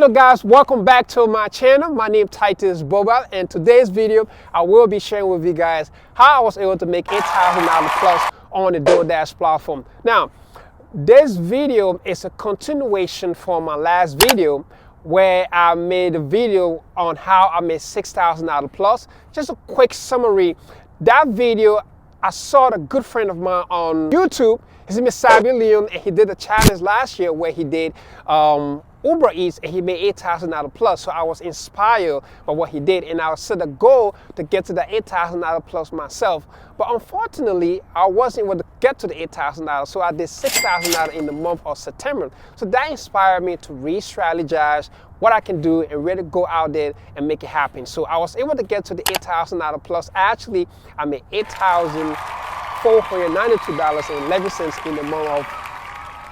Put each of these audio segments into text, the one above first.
Hello guys, welcome back to my channel. My name is Titus Boba, and today's video I will be sharing with you guys how I was able to make $8,000 plus on the Doordash platform. Now, this video is a continuation from my last video where I made a video on how I made $6,000 plus. Just a quick summary. That video, I saw a good friend of mine on YouTube. His name is Sabi Leon, and he did a challenge last year where he did Uber Eats, and he made $8,000 plus. So I was inspired by what he did, and I set a goal to get to the $8,000 plus myself. But unfortunately, I wasn't able to get to the $8,000, so I did $6,000 in the month of September. So that inspired me to re-strategize what I can do and really go out there and make it happen. So I was able to get to the $8,000 plus. Actually, I made $8,492.11 in the month of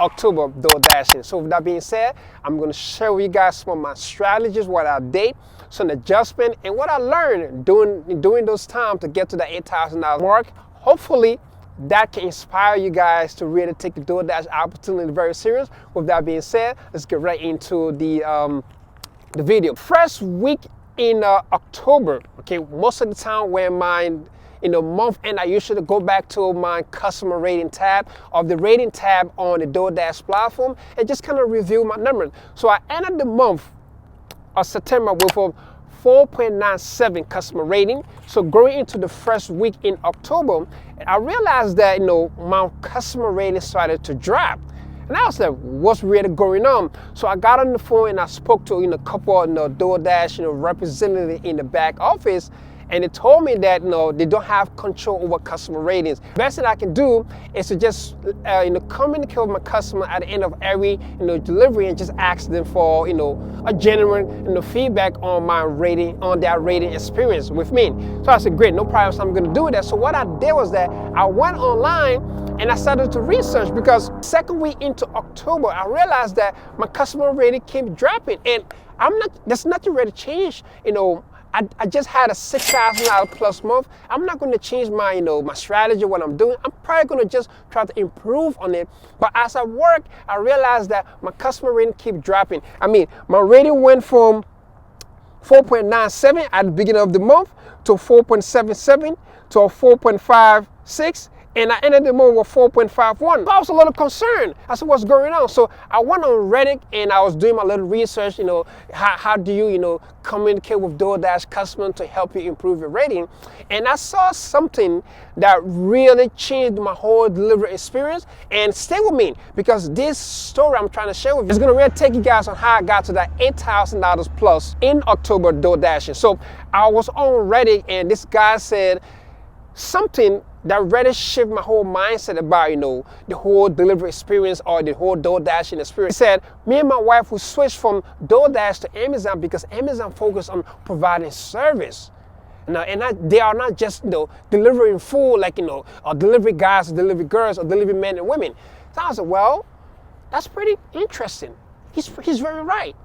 October Doordashing. So with that being said, I'm going to share with you guys some of my strategies, what I did, some adjustment, and what I learned during those times to get to the $8,000 mark. Hopefully that can inspire you guys to really take the Doordash opportunity very serious. With that being said, let's get right into the video. First week in October, okay, most of the time when in the month end, I usually go back to my customer rating tab or the rating tab on the Doordash platform and just kind of review my numbers. So I ended the month of September with a 4.97 customer rating. So going into the first week in October, I realized that my customer rating started to drop. And I was like, what's really going on? So I got on the phone and I spoke to a couple of Doordash representatives in the back office. And they told me that they don't have control over customer ratings. Best thing I can do is to just communicate with my customer at the end of every delivery and just ask them for a genuine feedback on my rating, on their rating experience with me. So I said, great, no problem. So I'm going to do that. So what I did was that I went online and I started to research, because second week into October I realized that my customer rating kept dropping, and there's nothing really changed. I just had a $6,000 plus month. I'm not going to change my, my strategy, what I'm doing. I'm probably going to just try to improve on it. But as I work, I realized that my customer rating keep dropping. I mean, my rating went from 4.97 at the beginning of the month to 4.77 to a 4.56. And I ended the month with 4.51. I was a little concerned. I said, what's going on? So I went on Reddit and I was doing my little research, how do you, communicate with Doordash customers to help you improve your rating? And I saw something that really changed my whole delivery experience. And stay with me, because this story I'm trying to share with you is going to really take you guys on how I got to that $8,000 plus in October Doordashing. So I was on Reddit and this guy said something that really shifted my whole mindset about, the whole delivery experience or the whole Doordashing experience. He said, me and my wife, we switched from Doordash to Amazon because Amazon focused on providing service. They are not just, delivering food like, or delivery guys, or delivery girls, or delivery men and women. So I said, well, that's pretty interesting. He's very right.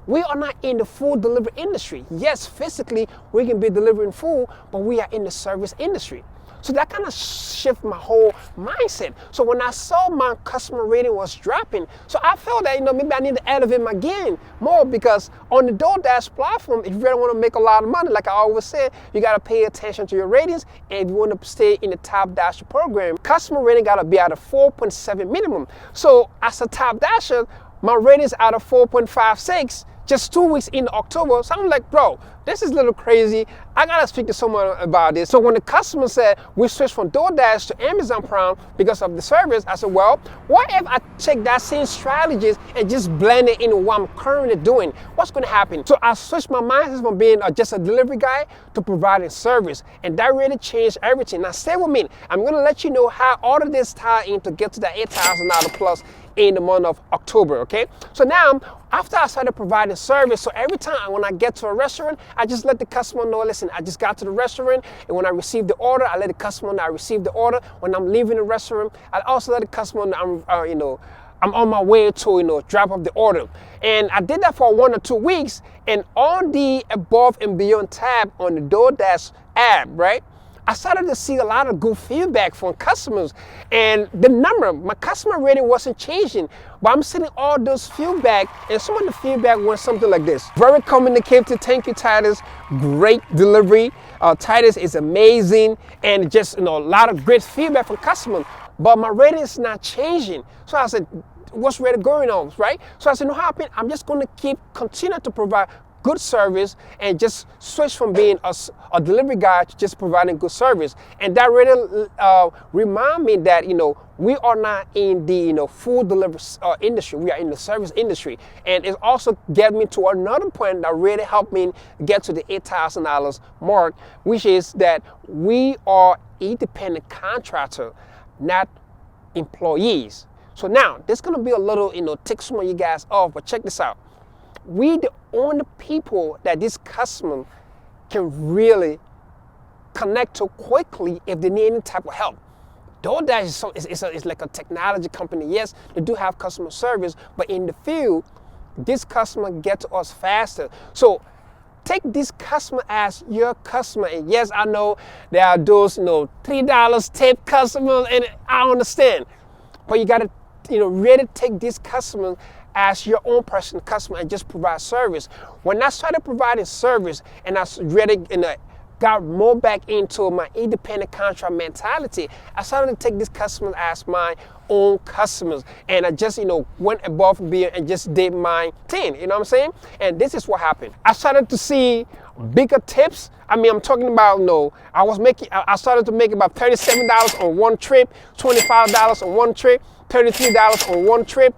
We are not in the food delivery industry. Yes, physically, we can be delivering food, but we are in the service industry. So that kind of shifted my whole mindset. So when I saw my customer rating was dropping, so I felt that, maybe I need to elevate my game more, because on the Doordash platform, if you really want to make a lot of money, like I always say, you got to pay attention to your ratings. And if you want to stay in the top dasher program, customer rating got to be at a 4.7 minimum. So as a top dasher, my rating is out of 4.56. Just 2 weeks in October. So I'm like, bro, this is a little crazy. I gotta speak to someone about this. So when the customer said we switched from Doordash to Amazon Prime because of the service, I said, well, what if I take that same strategies and just blend it into what I'm currently doing? What's gonna happen? So I switched my mindset from being just a delivery guy to providing service. And that really changed everything. Now stay with me. I'm gonna let you know how all of this tie in to get to that $8,000 plus in the month of October, okay? So now, after I started providing service, so every time when I get to a restaurant, I just let the customer know, listen, I just got to the restaurant, and when I receive the order, I let the customer know I received the order. When I'm leaving the restaurant, I also let the customer know I'm on my way to drop off the order. And I did that for 1 or 2 weeks, and on the above and beyond tab on the Doordash app, right? I started to see a lot of good feedback from customers, and my customer rating wasn't changing, but I'm seeing all those feedback, and some of the feedback was something like this. Very communicative, thank you, Titus. Great delivery. Titus is amazing, and just a lot of great feedback from customers, but my rating is not changing. So I said, what's really going on, right? So I said, no, I'm just going to continue to provide good service and just switch from being a delivery guy to just providing good service. And that really remind me that, we are not in the, food delivery industry. We are in the service industry. And it also get me to another point that really helped me get to the $8,000 mark, which is that we are independent contractor, not employees. So now, this is going to be a little, tick some of you guys off, but check this out. We the only people that this customer can really connect to quickly if they need any type of help. Doordash is like a technology company. Yes, they do have customer service, but in the field, this customer get to us faster. So take this customer as your customer. And yes, I know there are those, $3 tip customers, and I understand. But you got to, really take this customer as your own personal customer and just provide service. When I started providing service and I really got more back into my independent contract mentality, I started to take these customers as my own customers. And I just, went above and beyond and just did my thing, you know what I'm saying? And this is what happened. I started to see bigger tips. I'm talking about, I started to make about $37 on one trip, $25 on one trip, $33 on one trip.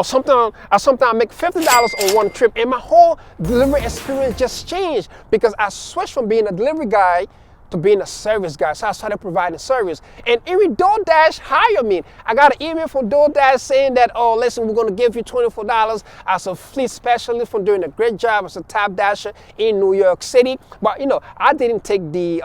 Sometimes I make $50 on one trip, and my whole delivery experience just changed because I switched from being a delivery guy to being a service guy. So I started providing service. And even Doordash hired me. I got an email from Doordash saying that, listen, we're going to give you $24 as a fleet specialist for doing a great job as a top dasher in New York City. But, I didn't take the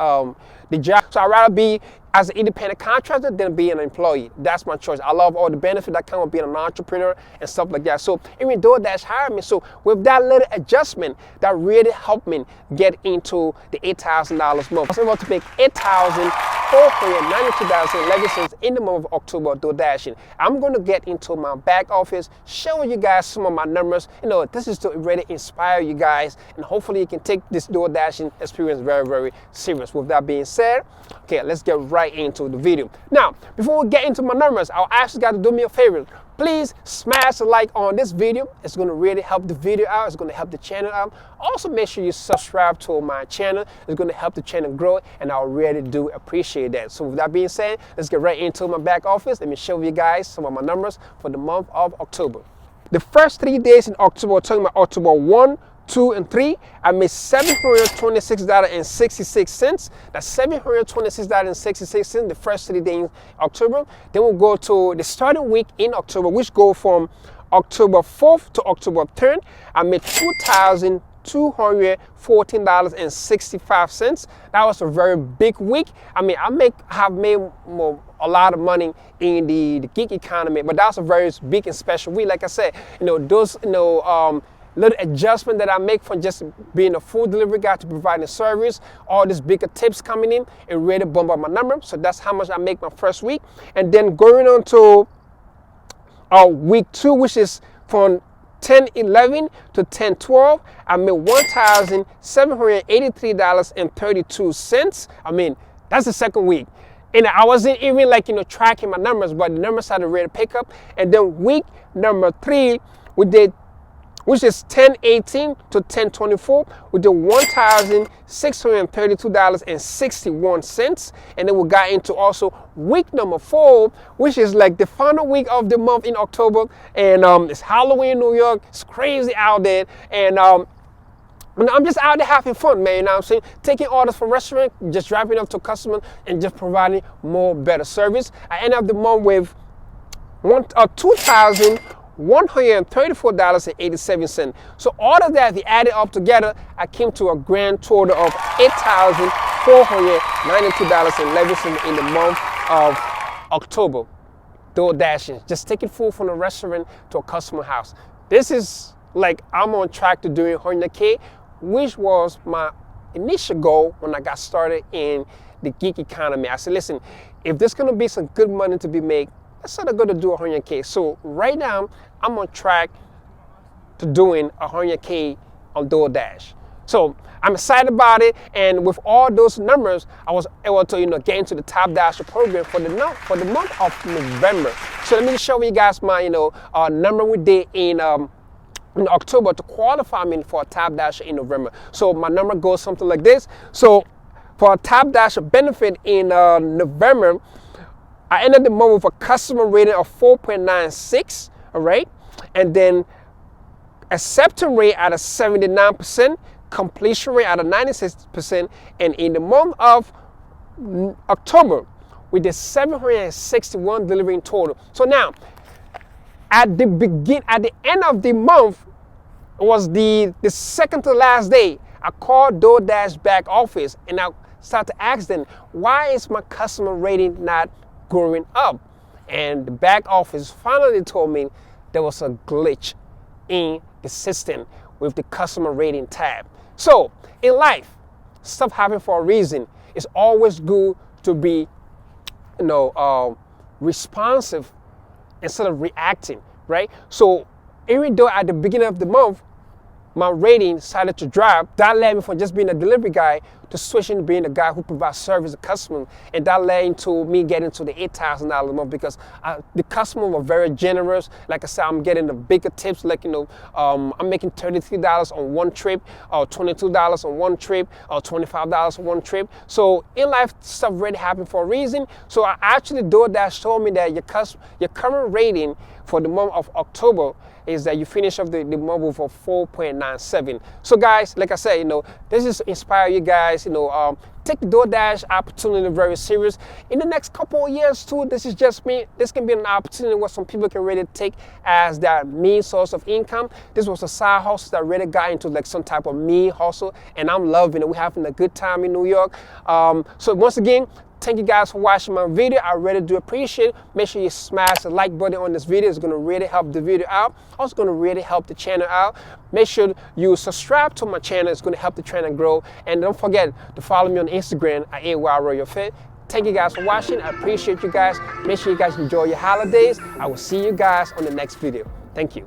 job. So I'd rather be as an independent contractor than being an employee. That's my choice. I love all the benefits that come with being an entrepreneur and stuff like that. So even Doordash hired me. So with that little adjustment, that really helped me get into the $8,000 month. I was able to make $8,492.11 in the month of October Doordashing. I'm going to get into my back office, showing you guys some of my numbers. This is to really inspire you guys, and hopefully you can take this Doordashing experience very, very serious. With that being said, okay, let's get right into the video. Now, before we get into my numbers, I'll ask you guys to do me a favor. Please smash a like on this video. It's going to really help the video out. It's going to help the channel out. Also, make sure you subscribe to my channel. It's going to help the channel grow, and I really do appreciate that. So with that being said, let's get right into my back office. Let me show you guys some of my numbers for the month of October. The first 3 days in October, talking about October 1, 2, and 3, I made $726.66. That's $726.66 the first 3 days in October. Then we'll go to the starting week in October, which go from October 4th to October 3rd. I made $2,214.65. That was a very big week. I have made a lot of money in the gig economy, but that was a very big and special week. Like I said, those little adjustment that I make from just being a food delivery guy to providing service, all these bigger tips coming in, it really bump up my number. So that's how much I make my first week. And then going on to week 2, which is from 10/11 to 10/12, I made $1,783.32. That's the second week. And I wasn't even tracking my numbers, but the numbers started really pick up. And then week number 3, we did, which is 10/18 to 10/24, we did $1,632.61. And then we got into also week number 4, which is like the final week of the month in October. And it's Halloween in New York. It's crazy out there. And I'm just out there having fun, man. You know what I'm saying? Taking orders from restaurant, just dropping up to customers, and just providing more better service. I end up the month with $134.87. So all of that, if you add it up together, I came to a grand total of $8,492.11 in the month of October. Doordashing, just taking food from a restaurant to a customer house. This is like I'm on track to doing 100K, which was my initial goal when I got started in the gig economy. I said, listen, if there's gonna be some good money to be made, let's sort of go to do 100K. So right now, I'm on track to doing 100K on Doordash. So I'm excited about it, and with all those numbers, I was able to get into the Top Dasher program for the month of November. So let me show you guys my number we did in October to qualify me for a Top Dasher in November. So my number goes something like this. So for a Top Dasher benefit in November, I ended the month with a customer rating of 4.96. All right, and then acceptance rate at a 79%. Completion rate at a 96%, and in the month of October, we did 761 delivery in total. So now, at the end of the month, it was the second to last day. I called Doordash back office and I started to ask them, why is my customer rating not going up? And the back office finally told me there was a glitch in the system with the customer rating tab. So in life, stuff happens for a reason. It's always good to be, responsive instead of reacting, right? So even though at the beginning of the month, my rating decided to drop, that led me from just being a delivery guy to switching to being a guy who provides service to customers. And that led into me getting to the $8,000 a month because the customers were very generous. Like I said, I'm getting the bigger tips, like, I'm making $33 on one trip, or $22 on one trip, or $25 on one trip. So in life, stuff really happened for a reason. So DoorDash told me that your current rating for the month of October is that you finish up the month with a 4.97. So guys, like I said, this is inspire you guys, take the DoorDash opportunity very serious. In the next couple of years too, this is just me. This can be an opportunity where some people can really take as their main source of income. This was a side hustle that really got into like some type of main hustle, and I'm loving it. We're having a good time in New York. So once again, thank you guys for watching my video. I really do appreciate it. Make sure you smash the like button on this video. It's going to really help the video out. Also going to really help the channel out. Make sure you subscribe to my channel. It's going to help the channel grow. And don't forget to follow me on Instagram at AYRoyalFit. Thank you guys for watching. I appreciate you guys. Make sure you guys enjoy your holidays. I will see you guys on the next video. Thank you.